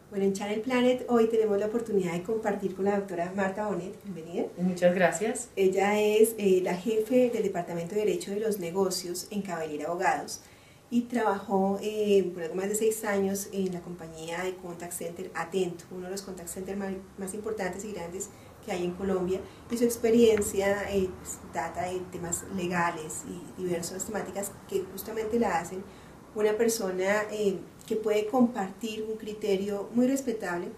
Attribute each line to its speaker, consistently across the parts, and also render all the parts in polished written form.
Speaker 1: Bueno, en Channel Planet hoy tenemos la oportunidad de compartir con la doctora Marta Bonet. Bienvenida.
Speaker 2: Muchas gracias.
Speaker 1: Ella es la jefe del Departamento de Derecho de los Negocios en Cavalier Abogados y trabajó por algo más de 6 años en la compañía de contact center Atento, uno de los contact centers más importantes y grandes que hay en Colombia, y su experiencia data de temas legales y diversas temáticas que justamente la hacen una persona que puede compartir un criterio muy respetable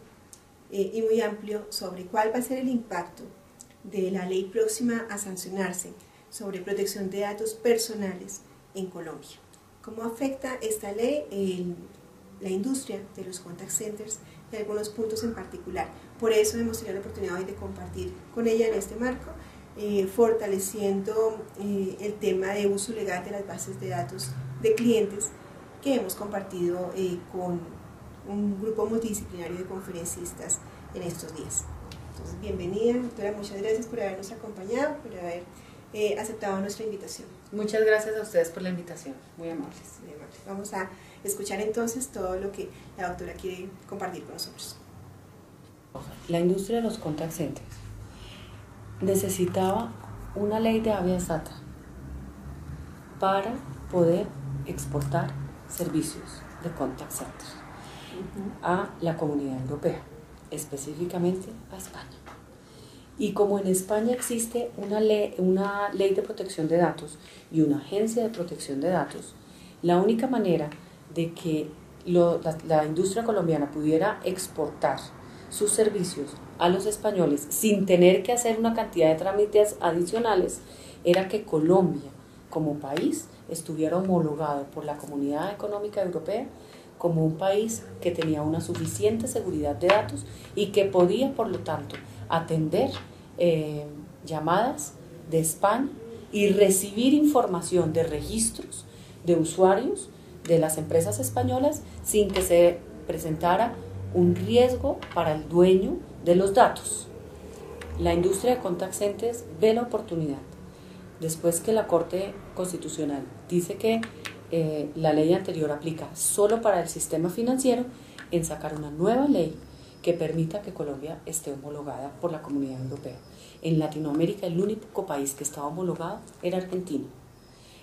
Speaker 1: y muy amplio sobre cuál va a ser el impacto de la ley próxima a sancionarse sobre protección de datos personales en Colombia. ¿Cómo afecta esta ley la industria de los contact centers y algunos puntos en particular? Por eso hemos tenido la oportunidad hoy de compartir con ella en este marco, fortaleciendo el tema de uso legal de las bases de datos de clientes que hemos compartido con un grupo multidisciplinario de conferencistas en estos días. Entonces, bienvenida, doctora, muchas gracias por habernos acompañado, por haber aceptado nuestra invitación.
Speaker 2: Muchas gracias a ustedes por la invitación, muy amables.
Speaker 1: Muy amables. Vamos a escuchar entonces todo lo que la doctora quiere compartir con nosotros.
Speaker 2: La industria de los contact centers necesitaba una ley de habeas data para poder exportar servicios de contact center a la Comunidad Europea, específicamente a España. Y como en España existe una ley de protección de datos y una agencia de protección de datos, la única manera de que la industria colombiana pudiera exportar sus servicios a los españoles sin tener que hacer una cantidad de trámites adicionales era que Colombia como país estuviera homologado por la Comunidad Económica Europea como un país que tenía una suficiente seguridad de datos y que podía, por lo tanto, atender llamadas de España y recibir información de registros de usuarios de las empresas españolas sin que se presentara un riesgo para el dueño de los datos. La industria de contact centers ve la oportunidad, después que la Corte Constitucional dice que la ley anterior aplica solo para el sistema financiero, en sacar una nueva ley que permita que Colombia esté homologada por la Comunidad Europea. En Latinoamérica el único país que estaba homologado era Argentina.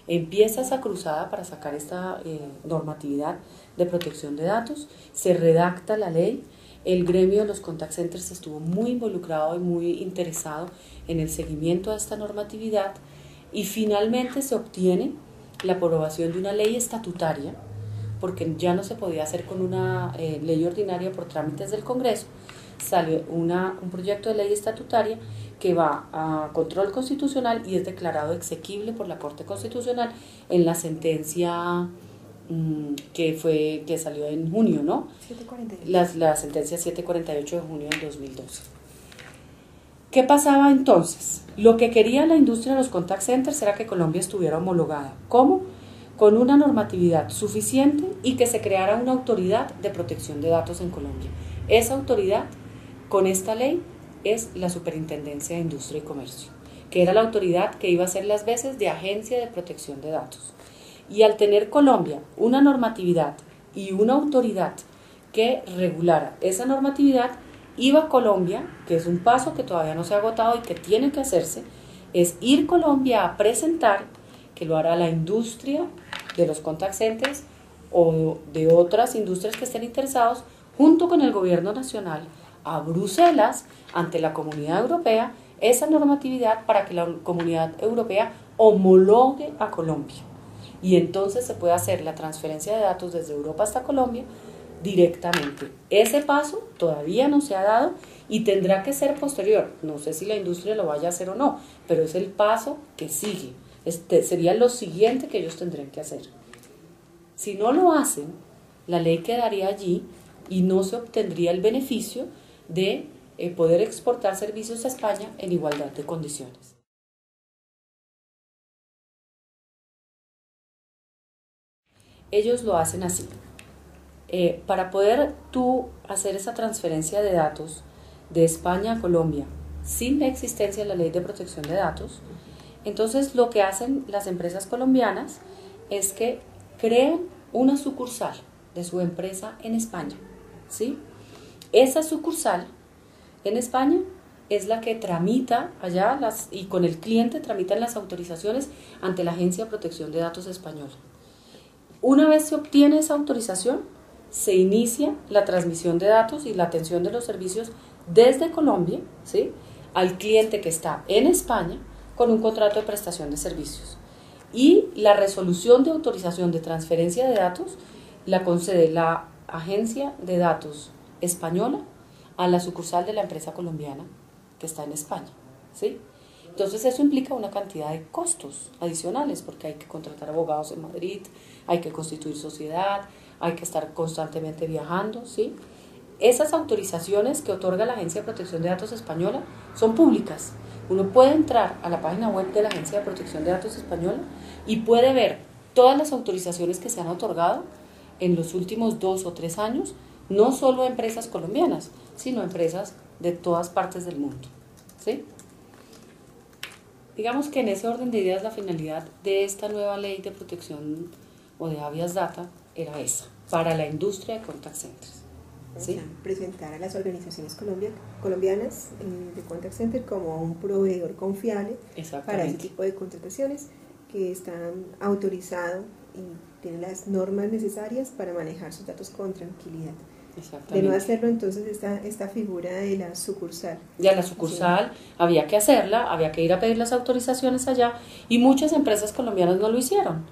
Speaker 2: Empieza esa cruzada para sacar esta normatividad de protección de datos, se redacta la ley, el gremio de los contact centers estuvo muy involucrado y muy interesado en el seguimiento de esta normatividad y finalmente se obtiene la aprobación de una ley estatutaria, porque ya no se podía hacer con una ley ordinaria por trámites del Congreso. Sale un proyecto de ley estatutaria que va a control constitucional y es declarado exequible por la Corte Constitucional en la sentencia que salió en junio, ¿no? 748. La sentencia 748 de junio del 2012. ¿Qué pasaba entonces? Lo que quería la industria de los contact centers era que Colombia estuviera homologada. ¿Cómo? Con una normatividad suficiente y que se creara una autoridad de protección de datos en Colombia. Esa autoridad, con esta ley, es la Superintendencia de Industria y Comercio, que era la autoridad que iba a hacer las veces de agencia de protección de datos. Y al tener Colombia una normatividad y una autoridad que regulara esa normatividad, iba Colombia, que es un paso que todavía no se ha agotado y que tiene que hacerse, es ir Colombia a presentar, que lo hará la industria de los contact centers o de otras industrias que estén interesados, junto con el gobierno nacional, a Bruselas, ante la Comunidad Europea, esa normatividad para que la Comunidad Europea homologue a Colombia. Y entonces se puede hacer la transferencia de datos desde Europa hasta Colombia directamente. Ese paso todavía no se ha dado y tendrá que ser posterior. No sé si la industria lo vaya a hacer o no, pero es el paso que sigue. Sería lo siguiente que ellos tendrían que hacer. Si no lo hacen, la ley quedaría allí y no se obtendría el beneficio de poder exportar servicios a España en igualdad de condiciones. Ellos lo hacen así. Para poder tú hacer esa transferencia de datos de España a Colombia sin la existencia de la ley de protección de datos, entonces lo que hacen las empresas colombianas es que crean una sucursal de su empresa en España, ¿sí? Esa sucursal en España es la que tramita allá y con el cliente tramitan las autorizaciones ante la Agencia de Protección de Datos española. Una vez se obtiene esa autorización, se inicia la transmisión de datos y la atención de los servicios desde Colombia, ¿sí?, al cliente que está en España con un contrato de prestación de servicios. Y la resolución de autorización de transferencia de datos la concede la Agencia de Datos española a la sucursal de la empresa colombiana que está en España, ¿sí? Entonces eso implica una cantidad de costos adicionales porque hay que contratar abogados en Madrid, hay que constituir sociedad, hay que estar constantemente viajando, ¿sí? Esas autorizaciones que otorga la Agencia de Protección de Datos española son públicas. Uno puede entrar a la página web de la Agencia de Protección de Datos española y puede ver todas las autorizaciones que se han otorgado en los últimos 2 o 3 años, no solo a empresas colombianas, sino a empresas de todas partes del mundo, ¿sí? Digamos que en ese orden de ideas la finalidad de esta nueva ley de protección o de habeas data era esa, para la industria de contact centers. ¿Sí?
Speaker 1: O sea, presentar a las organizaciones colombianas de contact center como un proveedor confiable para ese tipo de contrataciones que están autorizados y tienen las normas necesarias para manejar sus datos con tranquilidad. De no hacerlo, entonces esta figura de la sucursal.
Speaker 2: Ya la sucursal, sí, había que hacerla, había que ir a pedir las autorizaciones allá y muchas empresas colombianas no lo hicieron.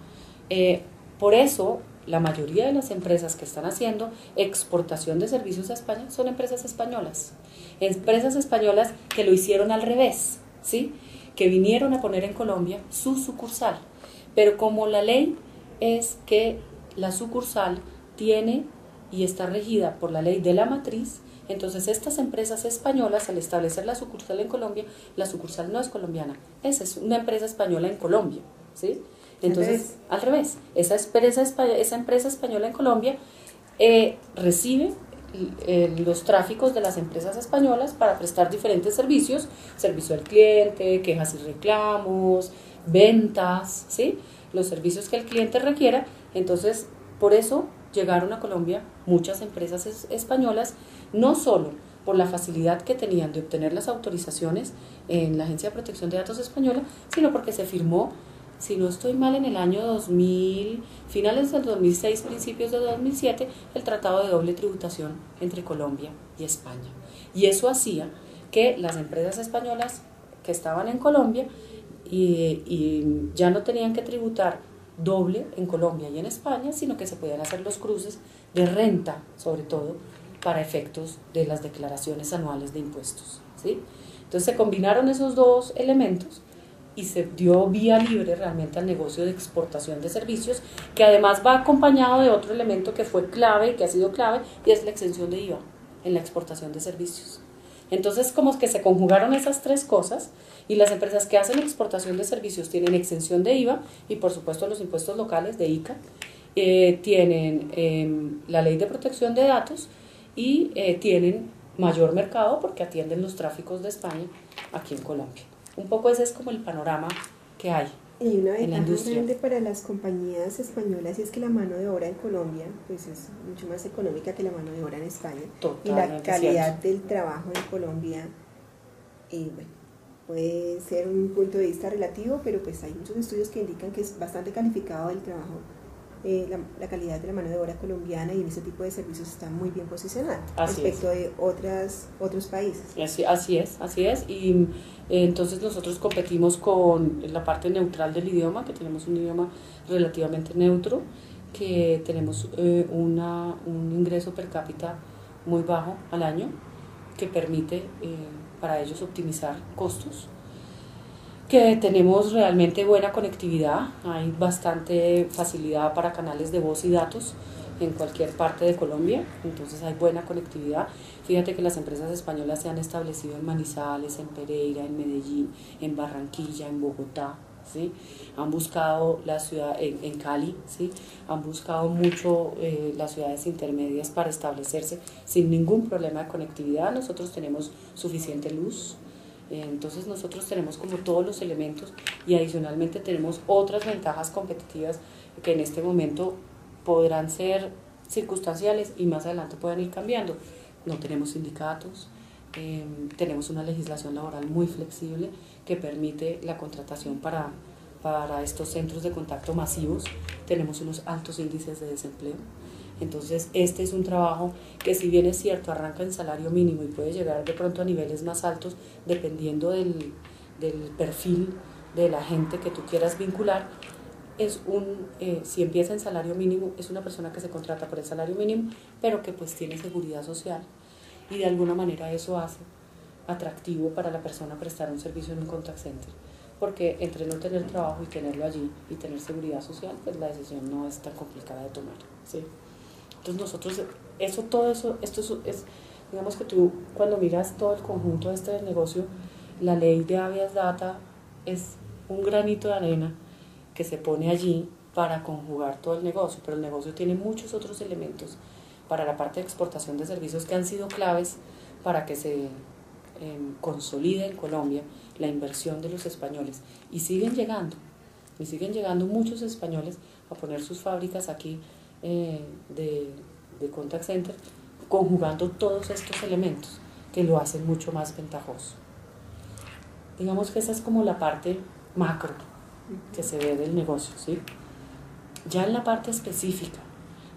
Speaker 2: Por eso la mayoría de las empresas que están haciendo exportación de servicios a España son empresas españolas que lo hicieron al revés, ¿sí?, que vinieron a poner en Colombia su sucursal, pero como la ley es que la sucursal tiene y está regida por la ley de la matriz, entonces estas empresas españolas, al establecer la sucursal en Colombia, la sucursal no es colombiana, esa es una empresa española en Colombia, ¿sí? Entonces, al revés, esa empresa española en Colombia recibe los tráficos de las empresas españolas para prestar diferentes servicios, servicio al cliente, quejas y reclamos, ventas, ¿sí?, los servicios que el cliente requiera. Entonces, por eso llegaron a Colombia muchas empresas españolas, no solo por la facilidad que tenían de obtener las autorizaciones en la Agencia de Protección de Datos española, sino porque se firmó, si no estoy mal, en el año 2000, finales del 2006, principios de 2007, el Tratado de Doble Tributación entre Colombia y España. Y eso hacía que las empresas españolas que estaban en Colombia y ya no tenían que tributar doble en Colombia y en España, sino que se podían hacer los cruces de renta, sobre todo, para efectos de las declaraciones anuales de impuestos, ¿sí? Entonces se combinaron esos dos elementos y se dio vía libre realmente al negocio de exportación de servicios, que además va acompañado de otro elemento que fue clave y que ha sido clave, y es la exención de IVA en la exportación de servicios. Entonces, como que se conjugaron esas tres cosas, y las empresas que hacen exportación de servicios tienen exención de IVA y por supuesto los impuestos locales de ICA, tienen la ley de protección de datos y tienen mayor mercado porque atienden los tráficos de España aquí en Colombia. Un poco ese es como el panorama que hay.
Speaker 1: Y una ventaja grande para las compañías españolas es que la mano de obra en Colombia pues es mucho más económica que la mano de obra en España.
Speaker 2: Totalmente.
Speaker 1: Y la calidad del trabajo en Colombia, bueno, puede ser un punto de vista relativo, pero pues hay muchos estudios que indican que es bastante calificado el trabajo, la calidad de la mano de obra colombiana, y en ese tipo de servicios está muy bien posicionada respecto de otros países.
Speaker 2: Así es, y entonces nosotros competimos con la parte neutral del idioma, que tenemos un idioma relativamente neutro, que tenemos un ingreso per cápita muy bajo al año, que permite para ellos optimizar costos, que tenemos realmente buena conectividad, hay bastante facilidad para canales de voz y datos en cualquier parte de Colombia, entonces hay buena conectividad. Fíjate que las empresas españolas se han establecido en Manizales, en Pereira, en Medellín, en Barranquilla, en Bogotá, ¿sí? Han buscado la ciudad, en Cali, ¿sí? Han buscado mucho las ciudades intermedias para establecerse sin ningún problema de conectividad. Nosotros tenemos suficiente luz, entonces nosotros tenemos como todos los elementos, y adicionalmente tenemos otras ventajas competitivas que en este momento podrán ser circunstanciales y más adelante pueden ir cambiando, no tenemos sindicatos, tenemos una legislación laboral muy flexible que permite la contratación para estos centros de contacto masivos, tenemos unos altos índices de desempleo. Entonces este es un trabajo que, si bien es cierto, arranca en salario mínimo y puede llegar de pronto a niveles más altos dependiendo del perfil de la gente que tú quieras vincular, si empieza en salario mínimo, es una persona que se contrata por el salario mínimo, pero que pues tiene seguridad social, y de alguna manera eso hace atractivo para la persona prestar un servicio en un contact center, porque entre no tener trabajo y tenerlo allí y tener seguridad social, pues la decisión no es tan complicada de tomar, ¿sí? Entonces nosotros, esto es, digamos que tú cuando miras todo el conjunto de este negocio, la ley de habeas data es un granito de arena que se pone allí para conjugar todo el negocio, pero el negocio tiene muchos otros elementos para la parte de exportación de servicios que han sido claves para que se consolide en Colombia la inversión de los españoles, y siguen llegando muchos españoles a poner sus fábricas aquí de contact center, conjugando todos estos elementos que lo hacen mucho más ventajoso. Digamos que esa es como la parte macro que se ve del negocio, ¿sí? Ya en la parte específica,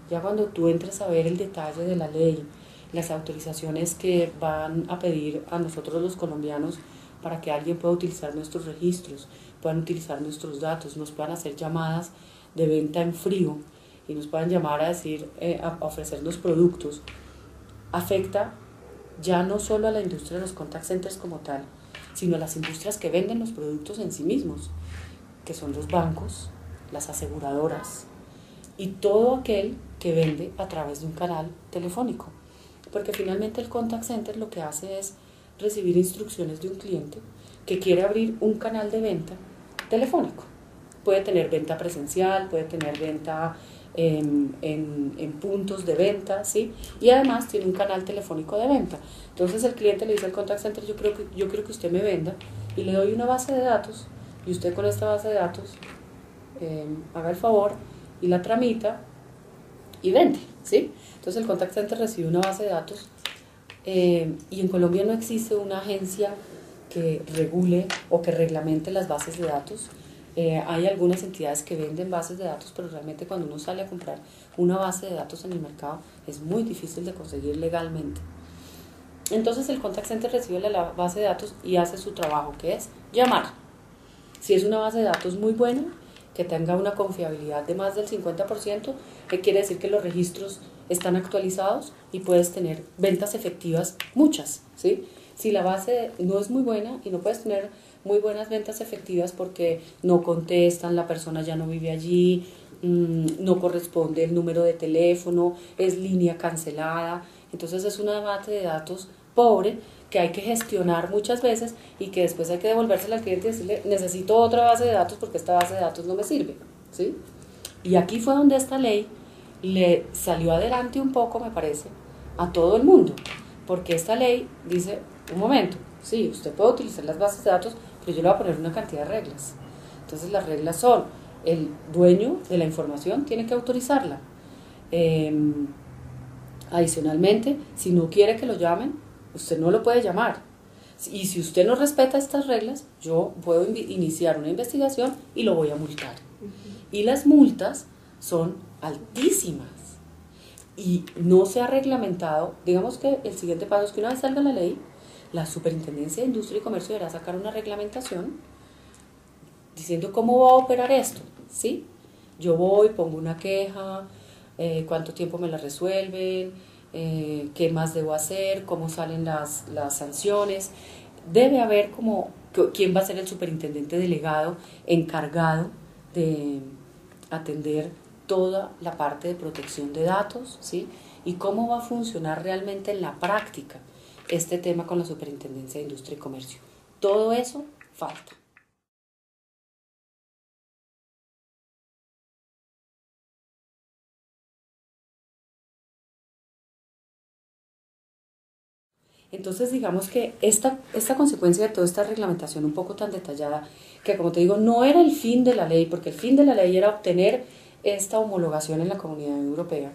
Speaker 2: ya cuando tú entres a ver el detalle de la ley, las autorizaciones que van a pedir a nosotros los colombianos para que alguien pueda utilizar nuestros registros, puedan utilizar nuestros datos, nos puedan hacer llamadas de venta en frío y nos puedan llamar a decir, a ofrecernos productos, afecta ya no solo a la industria de los contact centers como tal, sino a las industrias que venden los productos en sí mismos, que son los bancos, las aseguradoras y todo aquel que vende a través de un canal telefónico. Porque finalmente el contact center lo que hace es recibir instrucciones de un cliente que quiere abrir un canal de venta telefónico. Puede tener venta presencial, puede tener venta en puntos de venta, ¿sí? Y además tiene un canal telefónico de venta. Entonces el cliente le dice al contact center, yo creo que usted me venda, y le doy una base de datos, y usted con esta base de datos haga el favor y la tramita y vende, ¿sí? Entonces el contact center recibe una base de datos, y en Colombia no existe una agencia que regule o que reglamente las bases de datos. Hay algunas entidades que venden bases de datos, pero realmente cuando uno sale a comprar una base de datos en el mercado es muy difícil de conseguir legalmente. Entonces el contact center recibe la base de datos y hace su trabajo, que es llamar. Si es una base de datos muy buena, que tenga una confiabilidad de más del 50%, que quiere decir que los registros están actualizados y puedes tener ventas efectivas muchas, ¿sí? Si la base no es muy buena y no puedes tener muy buenas ventas efectivas porque no contestan, la persona ya no vive allí, no corresponde el número de teléfono, es línea cancelada, entonces es una base de datos pobre que hay que gestionar muchas veces y que después hay que devolvérsela al cliente y decirle, necesito otra base de datos porque esta base de datos no me sirve, ¿sí? Y aquí fue donde esta ley le salió adelante un poco, me parece, a todo el mundo, porque esta ley dice, un momento, sí, usted puede utilizar las bases de datos, pero yo le voy a poner una cantidad de reglas. Entonces las reglas son, el dueño de la información tiene que autorizarla. Adicionalmente, si no quiere que lo llamen, usted no lo puede llamar. Y si usted no respeta estas reglas, yo puedo iniciar una investigación y lo voy a multar. Y las multas son altísimas. Y no se ha reglamentado, digamos que el siguiente paso es que una vez salga la ley, la Superintendencia de Industria y Comercio deberá sacar una reglamentación diciendo cómo va a operar esto, ¿sí? Yo voy, pongo una queja, cuánto tiempo me la resuelven, qué más debo hacer, cómo salen las sanciones. Debe haber como quién va a ser el superintendente delegado encargado de atender toda la parte de protección de datos, ¿sí? Y cómo va a funcionar realmente en la práctica este tema con la Superintendencia de Industria y Comercio. Todo eso falta. Entonces digamos que esta consecuencia de toda esta reglamentación un poco tan detallada, que como te digo, no era el fin de la ley, porque el fin de la ley era obtener esta homologación en la Comunidad Europea,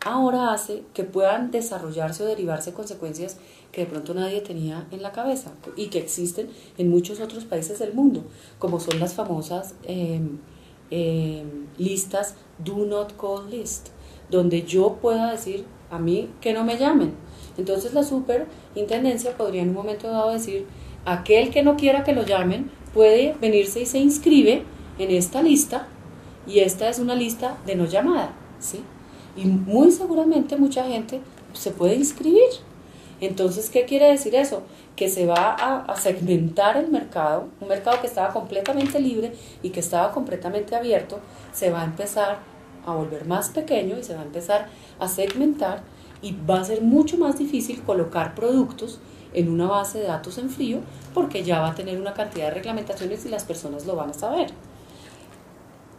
Speaker 2: ahora hace que puedan desarrollarse o derivarse consecuencias que de pronto nadie tenía en la cabeza y que existen en muchos otros países del mundo, como son las famosas listas Do Not Call List, donde yo pueda decir a mí que no me llamen. Entonces la superintendencia podría en un momento dado decir, aquel que no quiera que lo llamen puede venirse y se inscribe en esta lista, y esta es una lista de no llamada, ¿sí? Y muy seguramente mucha gente se puede inscribir. Entonces, ¿qué quiere decir eso? Que se va a segmentar el mercado, un mercado que estaba completamente libre y que estaba completamente abierto, se va a empezar a volver más pequeño y se va a empezar a segmentar, y va a ser mucho más difícil colocar productos en una base de datos en frío, porque ya va a tener una cantidad de reglamentaciones y las personas lo van a saber.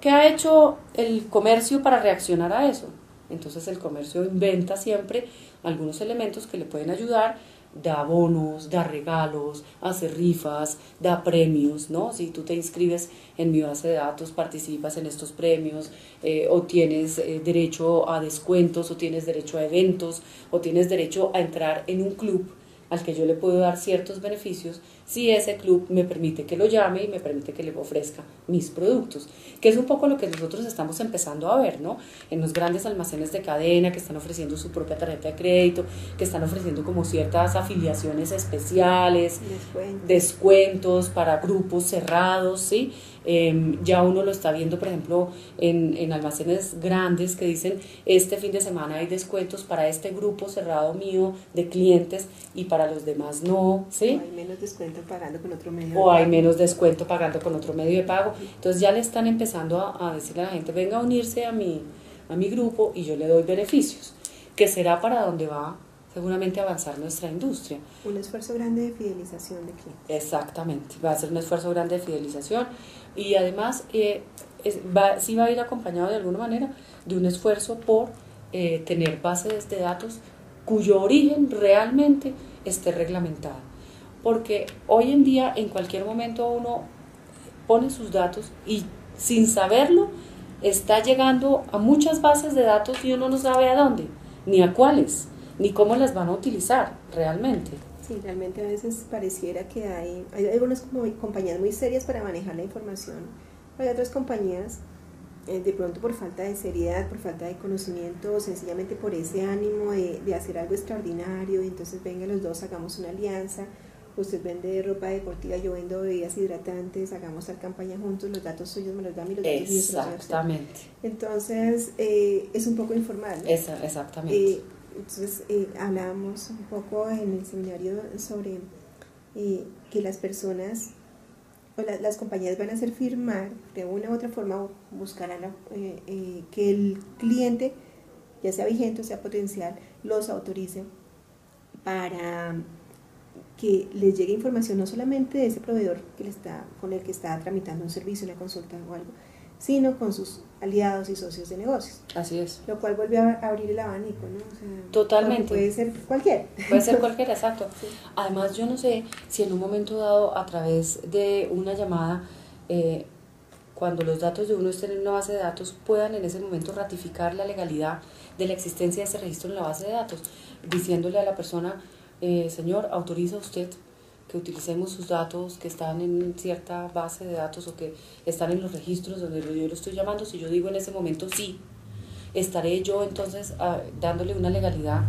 Speaker 2: ¿Qué ha hecho el comercio para reaccionar a eso? Entonces el comercio inventa siempre algunos elementos que le pueden ayudar, da bonos, da regalos, hace rifas, da premios, ¿no? Si tú te inscribes en mi base de datos, participas en estos premios, o tienes derecho a descuentos, o tienes derecho a eventos, o tienes derecho a entrar en un club al que yo le puedo dar ciertos beneficios si ese club me permite que lo llame y me permite que le ofrezca mis productos, que es un poco lo que nosotros estamos empezando a ver, ¿no? En los grandes almacenes de cadena que están ofreciendo su propia tarjeta de crédito, que están ofreciendo como ciertas afiliaciones especiales, descuentos para grupos cerrados, ¿sí? Ya uno lo está viendo, por ejemplo, en almacenes grandes que dicen, este fin de semana hay descuentos para este grupo cerrado mío de clientes y para los demás no, ¿sí?
Speaker 1: O hay menos descuento pagando con otro medio.
Speaker 2: O hay menos descuento pagando con otro medio de pago. Entonces ya le están empezando a decirle a la gente, venga a unirse a mi grupo y yo le doy beneficios, que será para donde va seguramente a avanzar nuestra industria.
Speaker 1: Un esfuerzo grande de fidelización de clientes.
Speaker 2: Exactamente, va a ser un esfuerzo grande de fidelización, y además sí va a ir acompañado de alguna manera de un esfuerzo por tener bases de datos cuyo origen realmente esté reglamentado. Porque hoy en día en cualquier momento uno pone sus datos y sin saberlo está llegando a muchas bases de datos y uno no sabe a dónde, ni a cuáles, ni cómo las van a utilizar realmente.
Speaker 1: Sí, realmente a veces pareciera que hay algunas compañías muy serias para manejar la información, pero hay otras compañías de pronto por falta de seriedad, por falta de conocimiento, o sencillamente por ese ánimo de hacer algo extraordinario, y entonces venga los dos, hagamos una alianza, usted vende ropa deportiva, yo vendo bebidas hidratantes, hagamos tal campaña juntos, los datos suyos me los dan y los datos míos.
Speaker 2: Exactamente.
Speaker 1: Entonces es un poco informal, ¿no?
Speaker 2: Exactamente.
Speaker 1: Entonces hablábamos un poco en el seminario sobre que las personas o las compañías van a hacer firmar, de una u otra forma buscarán que el cliente, ya sea vigente o sea potencial, los autorice para que les llegue información no solamente de ese proveedor con el que está tramitando un servicio, una consulta o algo, sino con sus aliados y socios de negocios.
Speaker 2: Así es.
Speaker 1: Lo cual vuelve a abrir el abanico, ¿no? O sea,
Speaker 2: totalmente.
Speaker 1: Puede ser cualquiera.
Speaker 2: Puede ser cualquiera, exacto.
Speaker 1: Sí.
Speaker 2: Además, yo no sé si en un momento dado, a través de una llamada, cuando los datos de uno estén en una base de datos, puedan en ese momento ratificar la legalidad de la existencia de ese registro en la base de datos, diciéndole a la persona, señor, ¿autoriza usted que utilicemos sus datos que están en cierta base de datos o que están en los registros donde yo lo estoy llamando? Si yo digo en ese momento sí, estaré yo entonces dándole una legalidad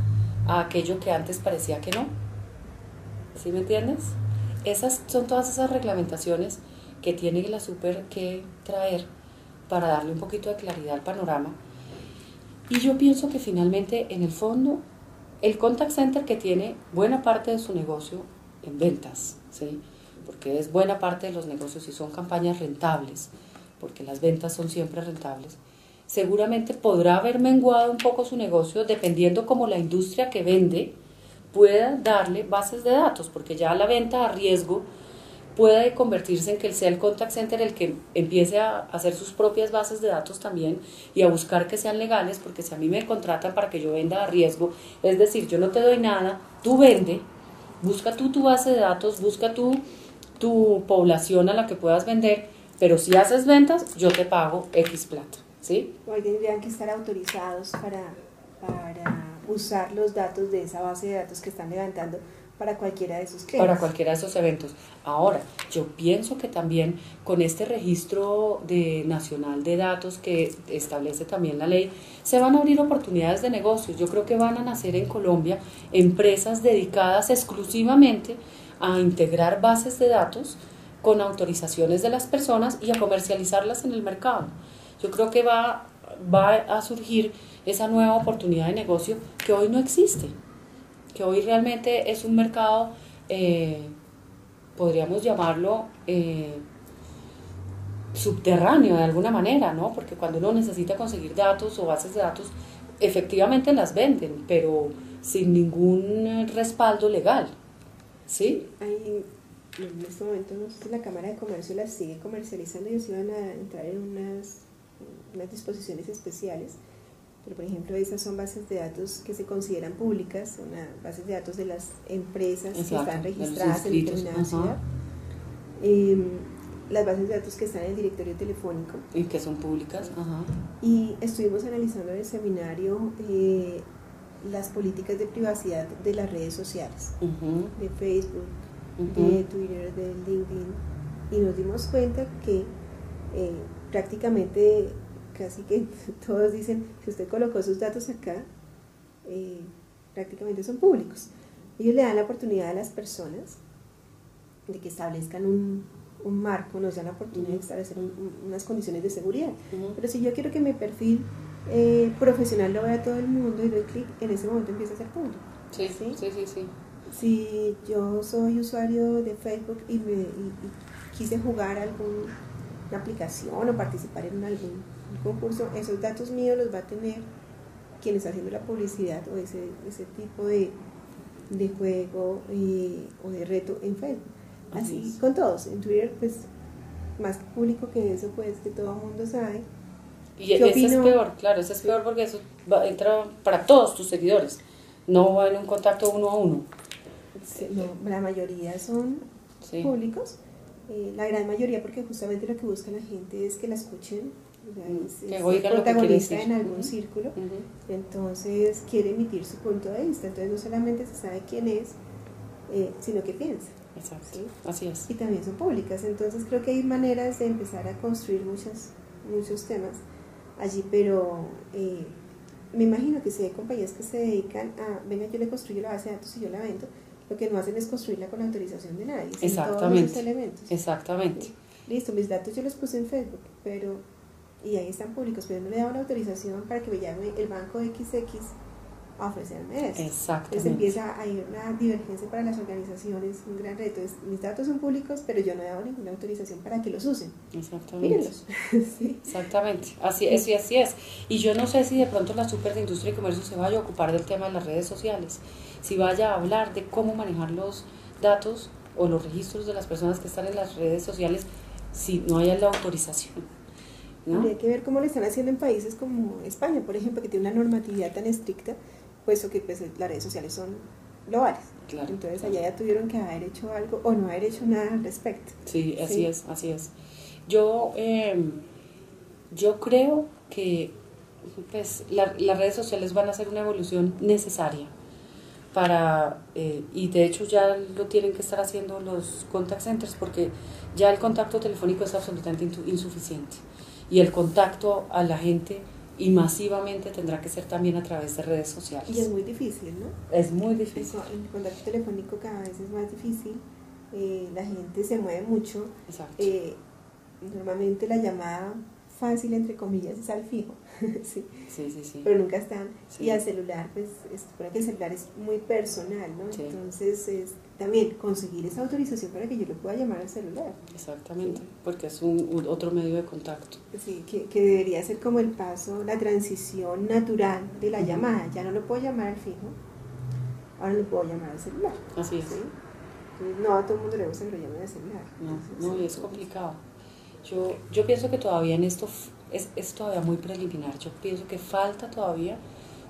Speaker 2: a aquello que antes parecía que no. ¿Sí me entiendes? Esas son todas esas reglamentaciones que tiene la super que traer para darle un poquito de claridad al panorama. Y yo pienso que finalmente, en el fondo, el contact center, que tiene buena parte de su negocio en ventas, ¿sí? Porque es buena parte de los negocios y son campañas rentables, porque las ventas son siempre rentables, seguramente podrá haber menguado un poco su negocio dependiendo como la industria que vende pueda darle bases de datos, porque ya la venta a riesgo puede convertirse en que sea el contact center el que empiece a hacer sus propias bases de datos también y a buscar que sean legales, porque si a mí me contratan para que yo venda a riesgo, es decir, yo no te doy nada, tú vende, busca tú tu base de datos, busca tú tu población a la que puedas vender, pero si haces ventas, yo te pago X plata, ¿sí?
Speaker 1: Hoy tendrían que estar autorizados para usar los datos de esa base de datos que están levantando para cualquiera de sus clientes.
Speaker 2: Para cualquiera de esos eventos. Ahora, yo pienso que también con este registro nacional de datos que establece también la ley, se van a abrir oportunidades de negocios. Yo creo que van a nacer en Colombia empresas dedicadas exclusivamente a integrar bases de datos con autorizaciones de las personas y a comercializarlas en el mercado. Yo creo que va a surgir esa nueva oportunidad de negocio que hoy no existe, que hoy realmente es un mercado, podríamos llamarlo subterráneo de alguna manera, ¿no? Porque cuando uno necesita conseguir datos o bases de datos, efectivamente las venden, pero sin ningún respaldo legal, ¿sí?
Speaker 1: En este momento, no sé si la Cámara de Comercio las sigue comercializando. Ellos iban a entrar en unas disposiciones especiales, pero por ejemplo esas son bases de datos que se consideran públicas, son bases de datos de las empresas. Exacto, que están registradas en determinada ciudad, las bases de datos que están en el directorio telefónico
Speaker 2: y que son públicas. Ajá.
Speaker 1: Y estuvimos analizando en el seminario las políticas de privacidad de las redes sociales, de Facebook, de Twitter, de LinkedIn, y nos dimos cuenta que prácticamente casi que todos dicen, si usted colocó sus datos acá, prácticamente son públicos. Ellos le dan la oportunidad a las personas de que establezcan un marco, nos dan la oportunidad de establecer unas condiciones de seguridad. Pero si yo quiero que mi perfil profesional lo vea todo el mundo y doy clic, en ese momento empieza a ser público.
Speaker 2: Sí.
Speaker 1: Si yo soy usuario de Facebook y quise jugar alguna aplicación o participar en algún concurso, esos datos míos los va a tener quien está haciendo la publicidad o ese tipo de juego o de reto en Facebook. Así con todos. En Twitter, pues, más público que eso, pues, que todo el mundo sabe.
Speaker 2: Y eso es peor, claro, eso es peor porque eso entra para todos tus seguidores, no va en un contacto uno a uno.
Speaker 1: No, la mayoría son públicos, la gran mayoría, porque justamente lo que busca la gente es que la escuchen, es protagonista en algún círculo, entonces quiere emitir su punto de vista, entonces no solamente se sabe quién es, sino qué piensa.
Speaker 2: Exacto,
Speaker 1: ¿sí?
Speaker 2: Así es.
Speaker 1: Y también son públicas, entonces creo que hay maneras de empezar a construir muchos temas allí, pero me imagino que si hay compañías que se dedican a, venga, yo le construyo la base de datos y yo la vendo, lo que no hacen es construirla con la autorización de nadie.
Speaker 2: Exactamente.
Speaker 1: Todos los elementos.
Speaker 2: Exactamente.
Speaker 1: Listo, mis datos yo los puse en Facebook, y ahí están públicos, pero no le he dado la autorización para que me llame el banco XX a ofrecerme eso.
Speaker 2: Exactamente.
Speaker 1: Entonces empieza a ir una divergencia para las organizaciones, un gran reto. Mis datos son públicos, pero yo no he dado ninguna autorización para que los usen.
Speaker 2: Exactamente.
Speaker 1: Mírenlos. Sí.
Speaker 2: Exactamente, así es. Y yo no sé si de pronto la Super de Industria y Comercio se vaya a ocupar del tema de las redes sociales, si vaya a hablar de cómo manejar los datos o los registros de las personas que están en las redes sociales si no hay la autorización, ¿no?
Speaker 1: Habría que ver cómo lo están haciendo en países como España, por ejemplo, que tiene una normatividad tan estricta, puesto que pues, las redes sociales son globales.
Speaker 2: Claro,
Speaker 1: entonces allá ya tuvieron que haber hecho algo o no haber hecho nada al respecto.
Speaker 2: Sí, así es. Yo creo que pues, las redes sociales van a ser una evolución necesaria para, y de hecho ya lo tienen que estar haciendo los contact centers, porque ya el contacto telefónico es absolutamente insuficiente y el contacto a la gente y masivamente tendrá que ser también a través de redes sociales.
Speaker 1: Y es muy difícil, ¿no?
Speaker 2: Es muy difícil.
Speaker 1: El contacto telefónico cada vez es más difícil, la gente se mueve mucho.
Speaker 2: Exacto.
Speaker 1: Normalmente la llamada fácil, entre comillas, es al fijo, ¿sí?
Speaker 2: Sí.
Speaker 1: Pero nunca están.
Speaker 2: Sí.
Speaker 1: Y al celular, pues, supone que el celular es muy personal, ¿no?
Speaker 2: Sí.
Speaker 1: Entonces, es también conseguir esa autorización para que yo lo pueda llamar al celular.
Speaker 2: Exactamente,
Speaker 1: ¿sí?
Speaker 2: Porque es otro medio de contacto.
Speaker 1: Sí, que debería ser como el paso, la transición natural de la llamada. Ya no lo puedo llamar al fijo, ahora lo puedo llamar al celular.
Speaker 2: Así es.
Speaker 1: ¿sí? Entonces, no a todo el mundo le gusta que lo llamen al celular.
Speaker 2: No, y es complicado. Yo pienso que todavía en esto es todavía muy preliminar. Yo pienso que falta todavía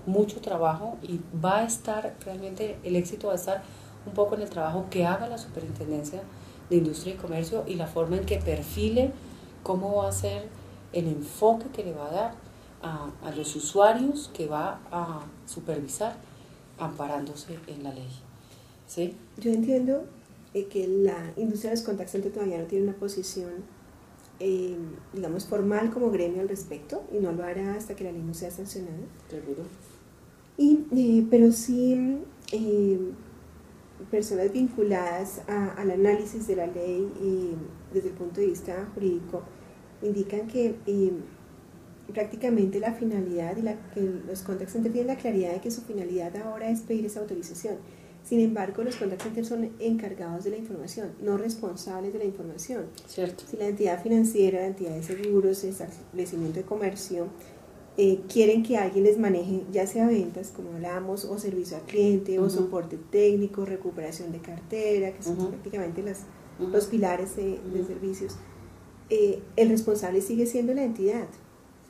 Speaker 2: mucho trabajo y va a estar, realmente el éxito va a estar un poco en el trabajo que haga la Superintendencia de Industria y Comercio y la forma en que perfile cómo va a ser el enfoque que le va a dar a los usuarios que va a supervisar amparándose en la ley. ¿Sí?
Speaker 1: Yo entiendo que la industria de los contact centers todavía no tiene una posición, digamos, formal como gremio al respecto, y no lo hará hasta que la ley no sea sancionada.
Speaker 2: Seguro.
Speaker 1: Pero sí, personas vinculadas al análisis de la ley desde el punto de vista jurídico indican que prácticamente la finalidad y que los contact centers tienen la claridad de que su finalidad ahora es pedir esa autorización. Sin embargo, los contact centers son encargados de la información, no responsables de la información.
Speaker 2: Cierto.
Speaker 1: Si la entidad financiera, la entidad de seguros, el establecimiento de comercio quieren que alguien les maneje, ya sea ventas, como hablábamos, o servicio al cliente, o soporte técnico, recuperación de cartera, que son prácticamente los pilares de servicios, el responsable sigue siendo la entidad,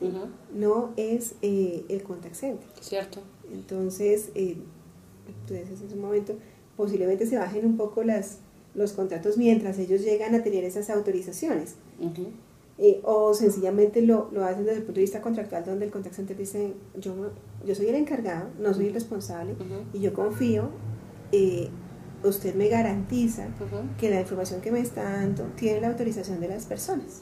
Speaker 1: ¿sí? No es el contact center.
Speaker 2: Cierto.
Speaker 1: Entonces, entonces en ese momento posiblemente se bajen un poco los contratos mientras ellos llegan a tener esas autorizaciones. O sencillamente lo hacen desde el punto de vista contractual, donde el contact center dice, yo soy el encargado, no soy el responsable, y yo confío, usted me garantiza que la información que me está dando tiene la autorización de las personas.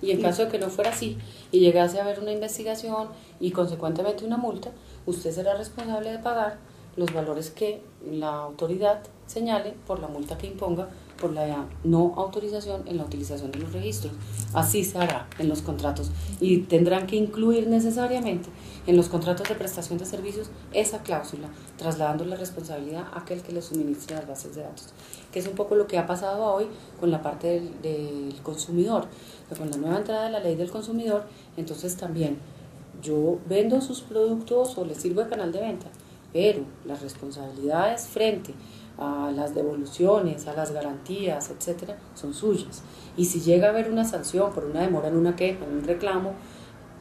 Speaker 2: Y en caso de que no fuera así y llegase a haber una investigación y consecuentemente una multa, usted será responsable de pagar los valores que la autoridad señale por la multa que imponga por la no autorización en la utilización de los registros. Así se hará en los contratos y tendrán que incluir necesariamente en los contratos de prestación de servicios esa cláusula, trasladando la responsabilidad a aquel que les suministre las bases de datos, que es un poco lo que ha pasado hoy con la parte del consumidor, que con la nueva entrada de la ley del consumidor, entonces también yo vendo sus productos o les sirvo de canal de venta, pero las responsabilidades frente a las devoluciones, a las garantías, etcétera, son suyas. Y si llega a haber una sanción por una demora en una queja, en un reclamo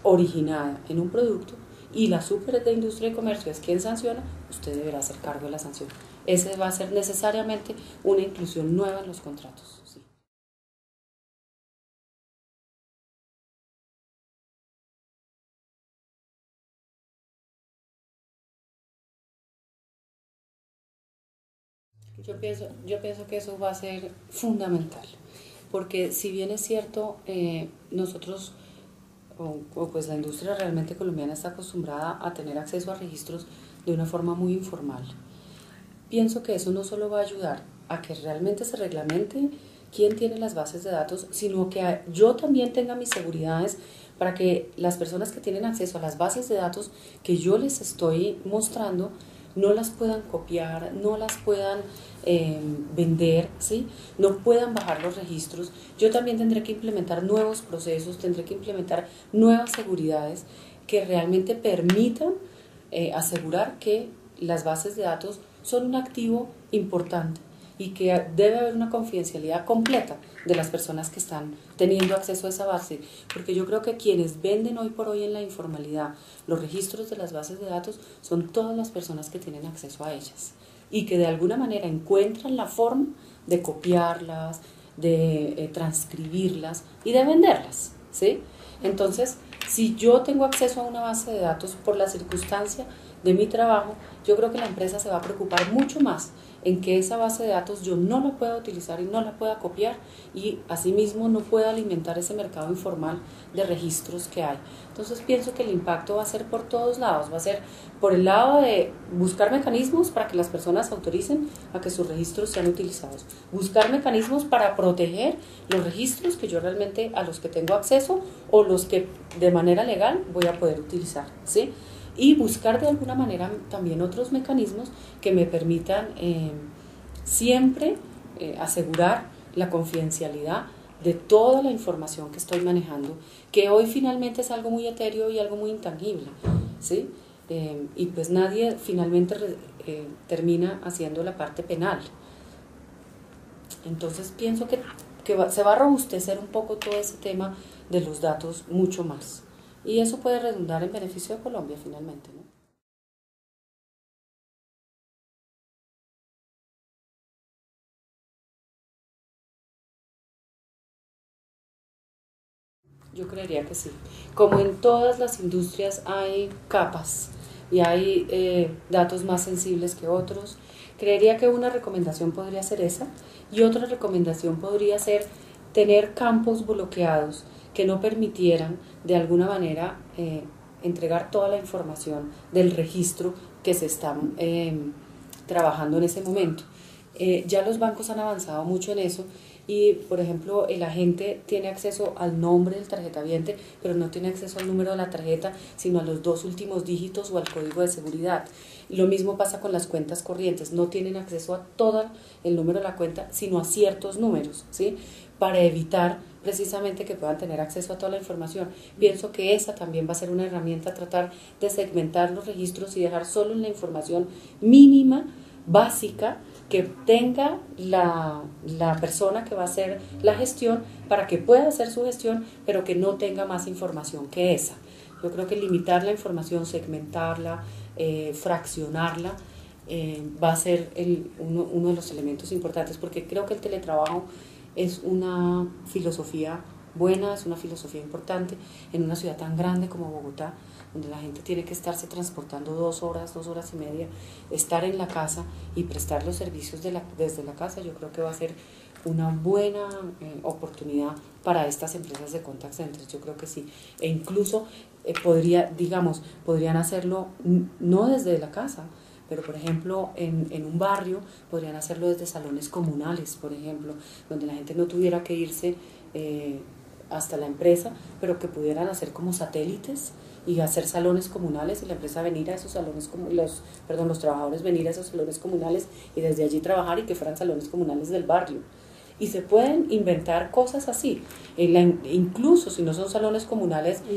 Speaker 2: originada en un producto y la Super de Industria y Comercio es quien sanciona, usted deberá hacer cargo de la sanción. Ese va a ser necesariamente una inclusión nueva en los contratos. Sí. Yo pienso que eso va a ser fundamental, porque si bien es cierto, nosotros, pues la industria realmente colombiana está acostumbrada a tener acceso a registros de una forma muy informal. Pienso que eso no solo va a ayudar a que realmente se reglamente quién tiene las bases de datos, sino que yo también tenga mis seguridades para que las personas que tienen acceso a las bases de datos que yo les estoy mostrando no las puedan copiar, no las puedan vender, ¿sí? No puedan bajar los registros. Yo también tendré que implementar nuevos procesos, tendré que implementar nuevas seguridades que realmente permitan asegurar que las bases de datos son un activo importante y que debe haber una confidencialidad completa de las personas que están teniendo acceso a esa base, porque yo creo que quienes venden hoy por hoy en la informalidad los registros de las bases de datos son todas las personas que tienen acceso a ellas y que de alguna manera encuentran la forma de copiarlas, de transcribirlas y de venderlas, ¿sí? Entonces, si yo tengo acceso a una base de datos por la circunstancia de mi trabajo, yo creo que la empresa se va a preocupar mucho más en que esa base de datos yo no la pueda utilizar y no la pueda copiar y asimismo no pueda alimentar ese mercado informal de registros que hay. Entonces pienso que el impacto va a ser por todos lados, va a ser por el lado de buscar mecanismos para que las personas autoricen a que sus registros sean utilizados, buscar mecanismos para proteger los registros que yo realmente a los que tengo acceso o los que de manera legal voy a poder utilizar, ¿sí? Y buscar de alguna manera también otros mecanismos que me permitan siempre asegurar la confidencialidad de toda la información que estoy manejando, que hoy finalmente es algo muy etéreo y algo muy intangible, ¿sí? Y pues nadie finalmente termina haciendo la parte penal. Entonces pienso que se va a robustecer un poco todo ese tema de los datos mucho más. Y eso puede redundar en beneficio de Colombia finalmente, ¿no? Yo creería que sí. Como en todas las industrias hay capas y hay datos más sensibles que otros, creería que una recomendación podría ser esa y otra recomendación podría ser tener campos bloqueados que no permitieran de alguna manera entregar toda la información del registro que se está trabajando en ese momento. Ya los bancos han avanzado mucho en eso y, por ejemplo, el agente tiene acceso al nombre del tarjetaviente, pero no tiene acceso al número de la tarjeta, sino a los 2 últimos dígitos o al código de seguridad. Lo mismo pasa con las cuentas corrientes, no tienen acceso a todo el número de la cuenta, sino a ciertos números, ¿sí? Para evitar precisamente que puedan tener acceso a toda la información. Pienso que esa también va a ser una herramienta a tratar de segmentar los registros y dejar solo la información mínima, básica, que tenga la persona que va a hacer la gestión para que pueda hacer su gestión, pero que no tenga más información que esa. Yo creo que limitar la información, segmentarla, fraccionarla, va a ser uno de los elementos importantes, porque creo que el teletrabajo es una filosofía buena, es una filosofía importante en una ciudad tan grande como Bogotá, donde la gente tiene que estarse transportando 2 horas, 2 horas y media, estar en la casa y prestar los servicios desde la casa. Yo creo que va a ser una buena oportunidad para estas empresas de contact centers, yo creo que sí, e incluso podrían hacerlo no desde la casa, pero por ejemplo en un barrio podrían hacerlo desde salones comunales, por ejemplo, donde la gente no tuviera que irse hasta la empresa, pero que pudieran hacer como satélites y hacer salones comunales y la empresa venir a esos salones, los trabajadores venir a esos salones comunales y desde allí trabajar y que fueran salones comunales del barrio. Y se pueden inventar cosas así, incluso si no son salones comunales, en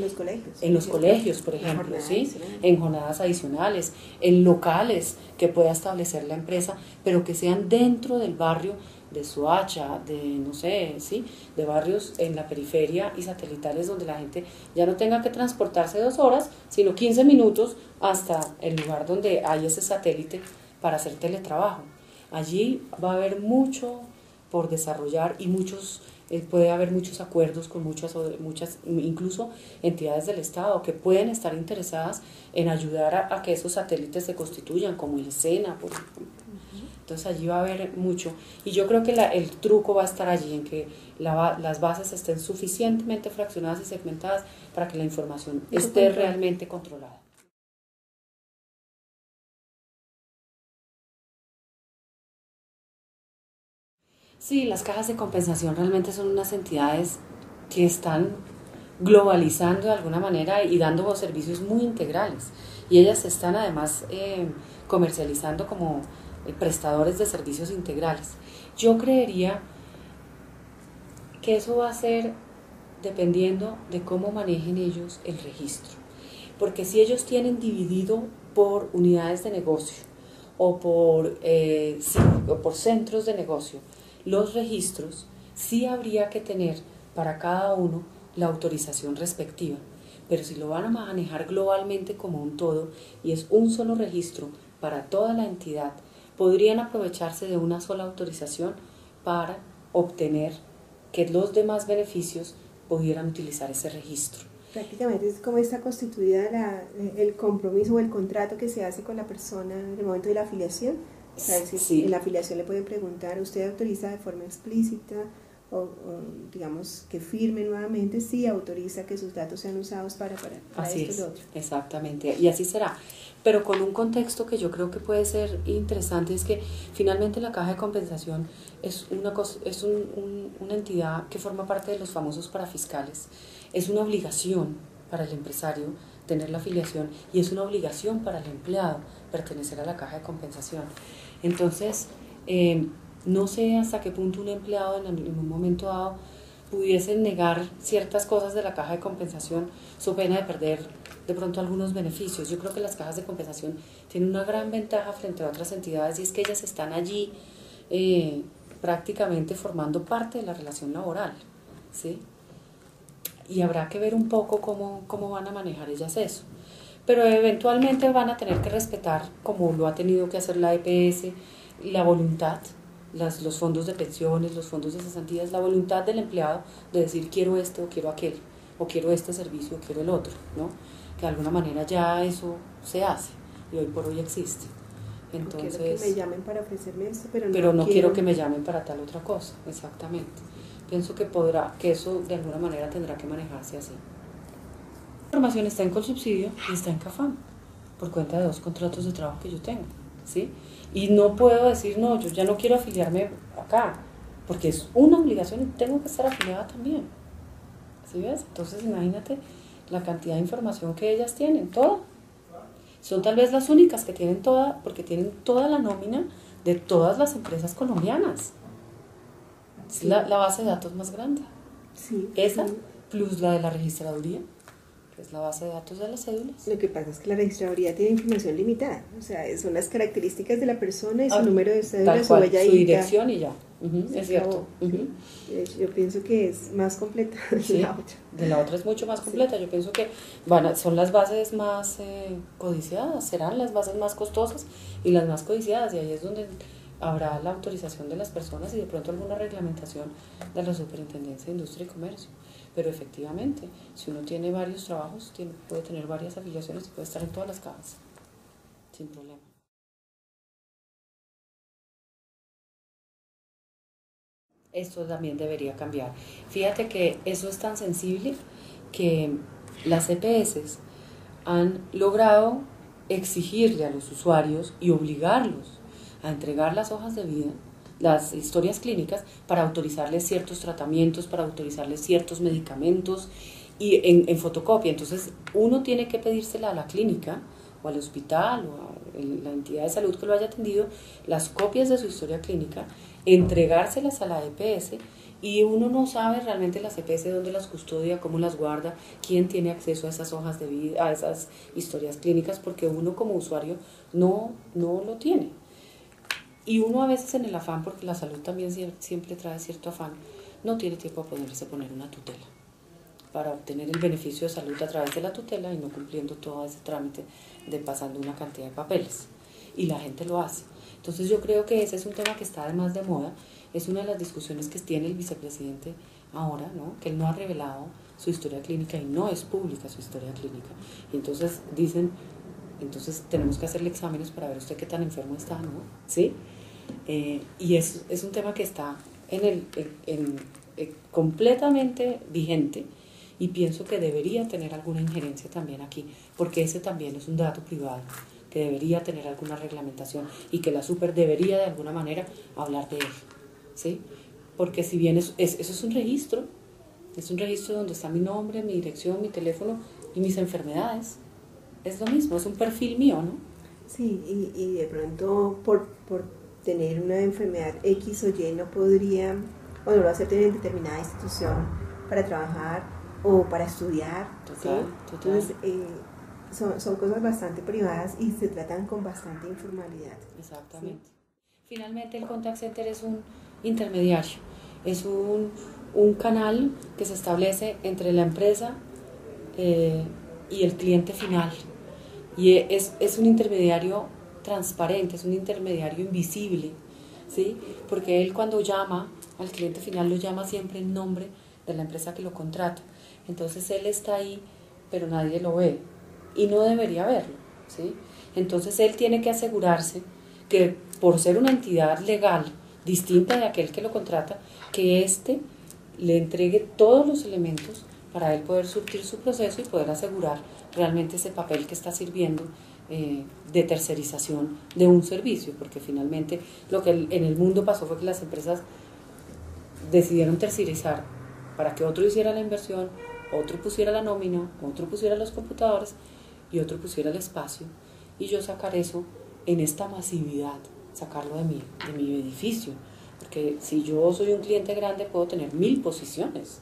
Speaker 2: los colegios, por ejemplo, ¿sí? En jornadas adicionales, en locales que pueda establecer la empresa, pero que sean dentro del barrio de Soacha, de no sé, ¿sí? De barrios en la periferia y satelitales donde la gente ya no tenga que transportarse 2 horas, sino 15 minutos hasta el lugar donde hay ese satélite para hacer teletrabajo. Allí va a haber mucho por desarrollar y puede haber muchos acuerdos con muchas incluso entidades del Estado que pueden estar interesadas en ayudar a que esos satélites se constituyan, como el SENA, por ejemplo. Entonces allí va a haber mucho y yo creo que el truco va a estar allí en que las bases estén suficientemente fraccionadas y segmentadas para que la información esté realmente controlada. Sí, las cajas de compensación realmente son unas entidades que están globalizando de alguna manera y dando servicios muy integrales. Y ellas se están además comercializando como prestadores de servicios integrales. Yo creería que eso va a ser dependiendo de cómo manejen ellos el registro. Porque si ellos tienen dividido por unidades de negocio o por centros de negocio, los registros, sí habría que tener para cada uno la autorización respectiva, pero si lo van a manejar globalmente como un todo y es un solo registro para toda la entidad, podrían aprovecharse de una sola autorización para obtener que los demás beneficios pudieran utilizar ese registro.
Speaker 1: Prácticamente es como está constituida el compromiso o el contrato que se hace con la persona en el momento de la afiliación. O sea,
Speaker 2: sí.
Speaker 1: En la afiliación le pueden preguntar, ¿usted autoriza de forma explícita o digamos que firme nuevamente si autoriza que sus datos sean usados para
Speaker 2: así
Speaker 1: esto y lo otro?
Speaker 2: Exactamente, y así será. Pero con un contexto que yo creo que puede ser interesante es que finalmente la caja de compensación es una entidad que forma parte de los famosos parafiscales. Es una obligación para el empresario tener la afiliación y es una obligación para el empleado pertenecer a la caja de compensación. Entonces, no sé hasta qué punto un empleado en un momento dado pudiese negar ciertas cosas de la caja de compensación, so pena de perder de pronto algunos beneficios. Yo creo que las cajas de compensación tienen una gran ventaja frente a otras entidades y es que ellas están allí prácticamente formando parte de la relación laboral, ¿sí? Y habrá que ver un poco cómo van a manejar ellas eso. Pero eventualmente van a tener que respetar, como lo ha tenido que hacer la EPS, la voluntad, los fondos de pensiones, los fondos de cesantías, la voluntad del empleado de decir quiero esto, quiero aquel. o quiero este servicio, o quiero el otro, ¿no? Que de alguna manera ya eso se hace y hoy por hoy existe. Entonces,
Speaker 1: quiero que me llamen para ofrecerme esto,
Speaker 2: pero no quiero que me llamen para tal otra cosa, exactamente. Pienso que eso de alguna manera tendrá que manejarse así. La información está en Colsubsidio y está en Cafam, por cuenta de 2 contratos de trabajo que yo tengo, ¿sí? Y no puedo decir, no, yo ya no quiero afiliarme acá, porque es una obligación y tengo que estar afiliada también, ¿sí ves? Entonces imagínate la cantidad de información que ellas tienen, toda. Son tal vez las únicas que tienen toda, porque tienen toda la nómina de todas las empresas colombianas. Es
Speaker 1: Sí.
Speaker 2: la base de datos más grande.
Speaker 1: Sí,
Speaker 2: Esa,
Speaker 1: sí.
Speaker 2: plus la de la registraduría, que es la base de datos de las cédulas.
Speaker 1: Lo que pasa es que la registraduría tiene información limitada, o sea, son las características de la persona y su número de cédula,
Speaker 2: Tal
Speaker 1: su
Speaker 2: cual,
Speaker 1: huella
Speaker 2: su
Speaker 1: y
Speaker 2: dirección y ya. Es cierto.
Speaker 1: Sí. Yo pienso que es más completa
Speaker 2: Sí,
Speaker 1: la otra.
Speaker 2: de la otra es mucho más completa. Yo pienso que son las bases más codiciadas, serán las bases más costosas y las más codiciadas, y ahí es donde habrá la autorización de las personas y de pronto alguna reglamentación de la Superintendencia de Industria y Comercio. Pero efectivamente, si uno tiene varios trabajos, puede tener varias afiliaciones y puede estar en todas las cajas, sin problema. Esto también debería cambiar. Fíjate que eso es tan sensible que las EPS han logrado exigirle a los usuarios y obligarlos a entregar las hojas de vida, las historias clínicas, para autorizarles ciertos tratamientos, para autorizarles ciertos medicamentos y en fotocopia. Entonces uno tiene que pedírsela a la clínica o al hospital o a la entidad de salud que lo haya atendido, las copias de su historia clínica, entregárselas a la EPS, y uno no sabe realmente las EPS dónde las custodia, cómo las guarda, quién tiene acceso a esas hojas de vida, a esas historias clínicas, porque uno como usuario no lo tiene. Y uno a veces en el afán, porque la salud también siempre trae cierto afán, no tiene tiempo a poner una tutela para obtener el beneficio de salud a través de la tutela y no cumpliendo todo ese trámite de pasando una cantidad de papeles. Y la gente lo hace. Entonces yo creo que ese es un tema que está además de moda, es una de las discusiones que tiene el vicepresidente ahora, ¿no? Que él no ha revelado su historia clínica y no es pública su historia clínica. Y entonces dicen, entonces tenemos que hacerle exámenes para ver usted qué tan enfermo está, ¿no? ¿Sí? Y es un tema que está completamente vigente, y pienso que debería tener alguna injerencia también aquí, porque ese también es un dato privado que debería tener alguna reglamentación y que la super debería de alguna manera hablar de él, ¿sí? Porque si bien eso es un registro donde está mi nombre, mi dirección, mi teléfono y mis enfermedades, es lo mismo, es un perfil mío, ¿no?
Speaker 1: Sí, y de pronto por tener una enfermedad X o Y no podría, o no lo hacer en determinada institución para trabajar o para estudiar.
Speaker 2: Total,
Speaker 1: ¿sí?
Speaker 2: total.
Speaker 1: Entonces, son cosas bastante privadas y se tratan con bastante informalidad.
Speaker 2: Exactamente.
Speaker 1: ¿sí?
Speaker 2: Finalmente el contact center es un intermediario, es un canal que se establece entre la empresa y el cliente final. Y es un intermediario transparente, es un intermediario invisible, ¿sí? Porque él cuando llama al cliente final lo llama siempre en nombre de la empresa que lo contrata. Entonces él está ahí, pero nadie lo ve y no debería verlo, ¿sí? Entonces él tiene que asegurarse que por ser una entidad legal distinta de aquel que lo contrata, que éste le entregue todos los elementos para él poder surtir su proceso y poder asegurar realmente ese papel que está sirviendo de tercerización de un servicio, porque finalmente lo que en el mundo pasó fue que las empresas decidieron tercerizar para que otro hiciera la inversión, otro pusiera la nómina, otro pusiera los computadores y otro pusiera el espacio, y yo sacar eso en esta masividad, sacarlo de mi edificio, porque si yo soy un cliente grande puedo tener 1000 posiciones,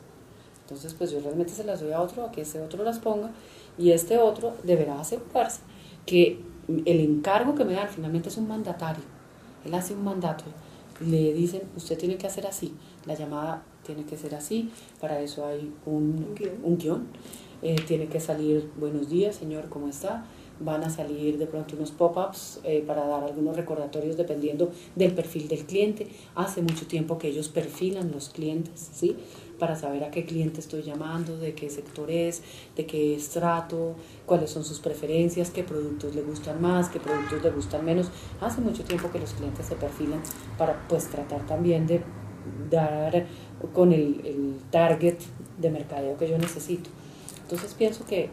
Speaker 2: entonces pues yo realmente se las doy a otro, a que ese otro las ponga, y este otro deberá asegurarse que el encargo que me dan finalmente es un mandatario, él hace un mandato, le dicen usted tiene que hacer así, la llamada tiene que ser así, para eso hay un guión. Tiene que salir buenos días señor, ¿cómo está? van a salir de pronto unos pop-ups para dar algunos recordatorios dependiendo del perfil del cliente. Hace mucho tiempo que ellos perfilan los clientes, ¿sí? Para saber a qué cliente estoy llamando, de qué sector es, de qué estrato, cuáles son sus preferencias, qué productos le gustan más, qué productos le gustan menos. Hace mucho tiempo que los clientes se perfilan para pues tratar también de dar con el target de mercadeo que yo necesito. Entonces pienso que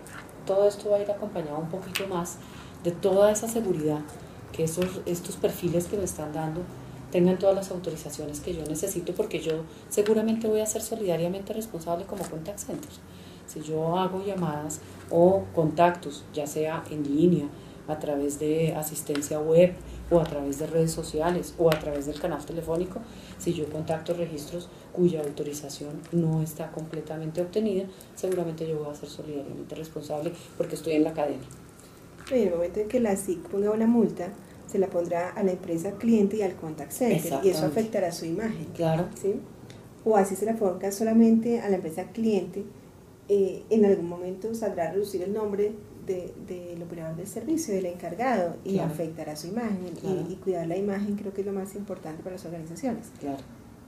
Speaker 2: todo esto va a ir acompañado un poquito más de toda esa seguridad, que estos perfiles que me están dando tengan todas las autorizaciones que yo necesito, porque yo seguramente voy a ser solidariamente responsable como contact center. Si yo hago llamadas o contactos, ya sea en línea, a través de asistencia web o a través de redes sociales o a través del canal telefónico, si yo contacto registros cuya autorización no está completamente obtenida, seguramente yo voy a ser solidariamente responsable porque estoy en la cadena.
Speaker 1: En el momento en que la SIC ponga una multa, se la pondrá a la empresa cliente y al contact center, y eso afectará su imagen.
Speaker 2: Claro.
Speaker 1: ¿Sí? O así se la ponga solamente a la empresa cliente, en algún momento saldrá a reducir el nombre del operador del servicio, del encargado, y claro, afectará su imagen. Claro. Y cuidar la imagen creo que es lo más importante para las organizaciones.
Speaker 2: Claro.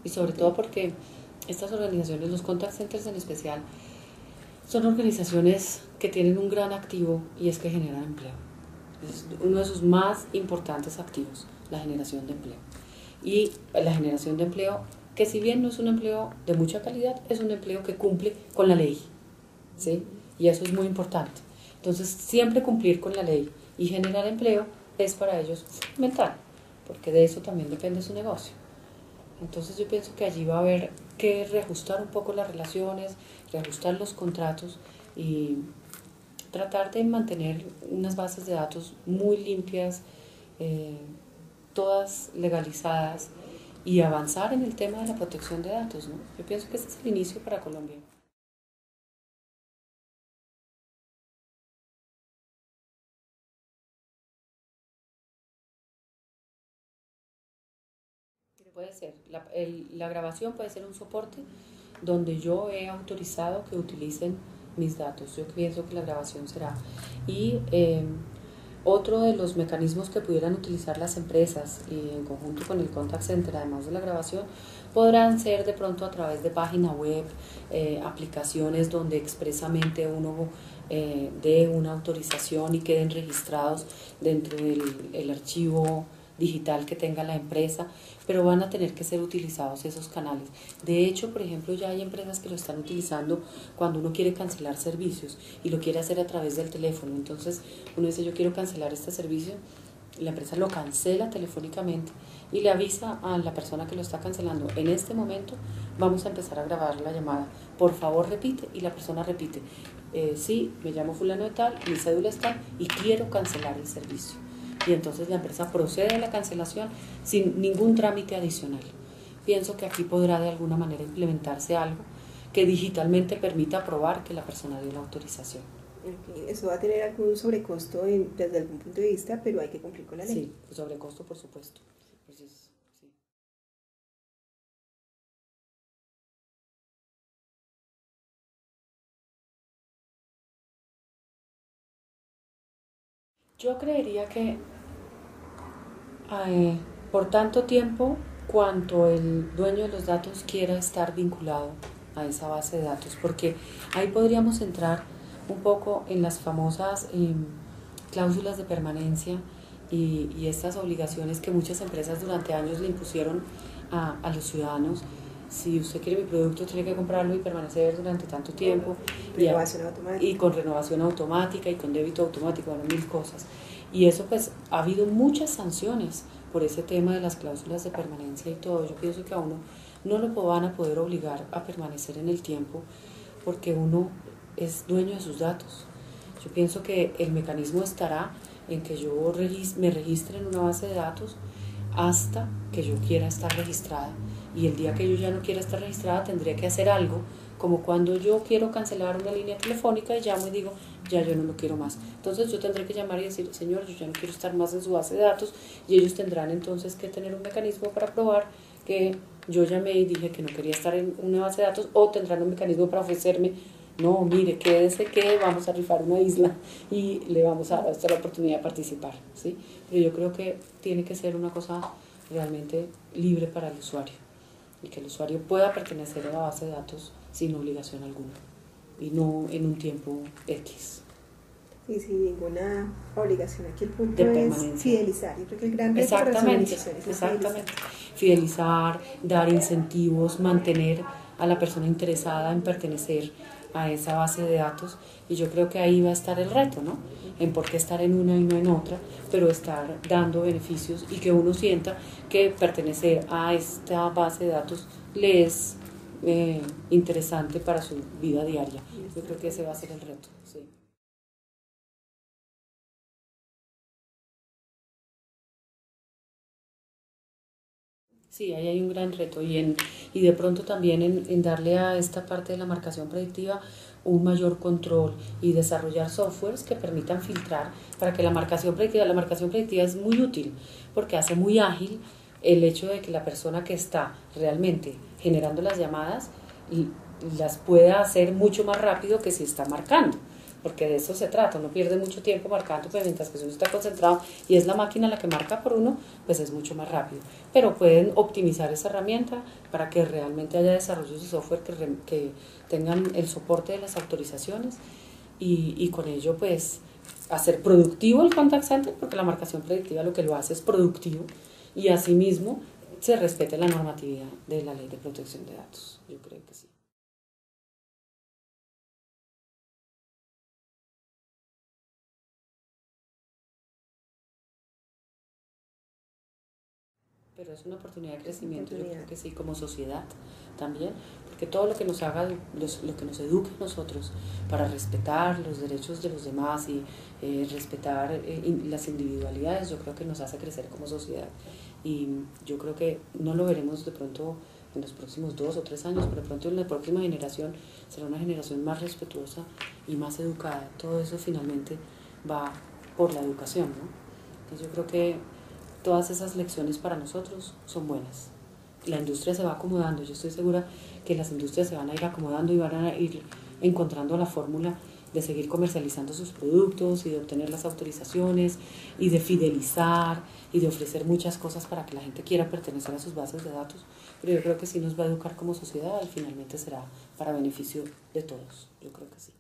Speaker 2: Y sobre todo porque estas organizaciones, los contact centers en especial, son organizaciones que tienen un gran activo, y es que generan empleo. Es uno de sus más importantes activos, la generación de empleo. Y la generación de empleo, que si bien no es un empleo de mucha calidad, es un empleo que cumple con la ley, ¿sí? Y eso es muy importante. Entonces, siempre cumplir con la ley y generar empleo es para ellos fundamental, porque de eso también depende su negocio. Entonces, yo pienso que allí va a haber que reajustar un poco las relaciones, reajustar los contratos y tratar de mantener unas bases de datos muy limpias, todas legalizadas, y avanzar en el tema de la protección de datos, ¿no? Yo pienso que ese es el inicio para Colombia. Puede ser, la grabación puede ser un soporte donde yo he autorizado que utilicen mis datos. Yo pienso que la grabación será. Y otro de los mecanismos que pudieran utilizar las empresas y en conjunto con el contact center, además de la grabación, podrán ser de pronto a través de página web, aplicaciones donde expresamente uno dé una autorización y queden registrados dentro del archivo digital que tenga la empresa, pero van a tener que ser utilizados esos canales. De hecho, por ejemplo, ya hay empresas que lo están utilizando cuando uno quiere cancelar servicios y lo quiere hacer a través del teléfono. Entonces uno dice: yo quiero cancelar este servicio, la empresa lo cancela telefónicamente y le avisa a la persona que lo está cancelando: en este momento vamos a empezar a grabar la llamada, por favor repite, y la persona repite: sí, me llamo fulano de tal, mi cédula es tal y quiero cancelar el servicio. Y entonces la empresa procede a la cancelación sin ningún trámite adicional. Pienso que aquí podrá de alguna manera implementarse algo que digitalmente permita probar que la persona dio la autorización.
Speaker 1: Okay. Eso va a tener algún sobrecosto desde algún punto de vista, pero hay que cumplir con la ley.
Speaker 2: Sí, sobrecosto por supuesto. Entonces, sí. Yo creería que por tanto tiempo cuanto el dueño de los datos quiera estar vinculado a esa base de datos, porque ahí podríamos entrar un poco en las famosas cláusulas de permanencia y estas obligaciones que muchas empresas durante años le impusieron a los ciudadanos. Si usted quiere mi producto, tiene que comprarlo y permanecer durante tanto tiempo. Y con renovación automática y con débito automático, bueno, 1000 cosas. Y eso pues ha habido muchas sanciones por ese tema de las cláusulas de permanencia y todo. Yo pienso que a uno no lo van a poder obligar a permanecer en el tiempo porque uno es dueño de sus datos. Yo pienso que el mecanismo estará en que yo me registre en una base de datos hasta que yo quiera estar registrada, y el día que yo ya no quiera estar registrada tendría que hacer algo, como cuando yo quiero cancelar una línea telefónica y llamo y digo: ya yo no lo quiero más. Entonces yo tendré que llamar y decir: señor, yo ya no quiero estar más en su base de datos, y ellos tendrán entonces que tener un mecanismo para probar que yo llamé y dije que no quería estar en una base de datos, o tendrán un mecanismo para ofrecerme No, mire, quédese que vamos a rifar una isla y le vamos a dar a usted la oportunidad de participar, ¿sí? Pero yo creo que tiene que ser una cosa realmente libre para el usuario y que el usuario pueda pertenecer a la base de datos sin obligación alguna y no en un tiempo X.
Speaker 1: Y sin ninguna obligación. Aquí el punto
Speaker 2: De
Speaker 1: es
Speaker 2: permanencia.
Speaker 1: fidelizar. Yo creo que el gran reto para las organizaciones es
Speaker 2: Exactamente. Fidelizar, dar incentivos, mantener a la persona interesada en pertenecer a esa base de datos, y yo creo que ahí va a estar el reto, ¿no? En por qué estar en una y no en otra, pero estar dando beneficios y que uno sienta que pertenecer a esta base de datos le es interesante para su vida diaria. Yo creo que ese va a ser el reto, sí. Sí, ahí hay un gran reto y de pronto también en darle a esta parte de la marcación predictiva un mayor control y desarrollar softwares que permitan filtrar para que la marcación predictiva es muy útil porque hace muy ágil el hecho de que la persona que está realmente generando las llamadas las pueda hacer mucho más rápido que si está marcando, porque de eso se trata, uno pierde mucho tiempo marcando, pero mientras que uno está concentrado y es la máquina la que marca por uno, pues es mucho más rápido. Pero pueden optimizar esa herramienta para que realmente haya desarrollos de software que tengan el soporte de las autorizaciones y con ello pues hacer productivo el contact center, porque la marcación predictiva lo que lo hace es productivo y asimismo se respete la normatividad de la Ley de Protección de Datos. Yo creo que sí. Pero es una oportunidad de crecimiento, yo creo que sí, como sociedad también, porque todo lo que nos haga, lo que nos eduque a nosotros para respetar los derechos de los demás y respetar las individualidades, yo creo que nos hace crecer como sociedad. Y yo creo que no lo veremos de pronto en los próximos 2 o 3 años, pero de pronto en la próxima generación será una generación más respetuosa y más educada. Todo eso finalmente va por la educación, ¿no? Entonces yo creo que todas esas lecciones para nosotros son buenas. La industria se va acomodando, yo estoy segura que las industrias se van a ir acomodando y van a ir encontrando la fórmula de seguir comercializando sus productos y de obtener las autorizaciones y de fidelizar y de ofrecer muchas cosas para que la gente quiera pertenecer a sus bases de datos. Pero yo creo que sí nos va a educar como sociedad y finalmente será para beneficio de todos. Yo creo que sí.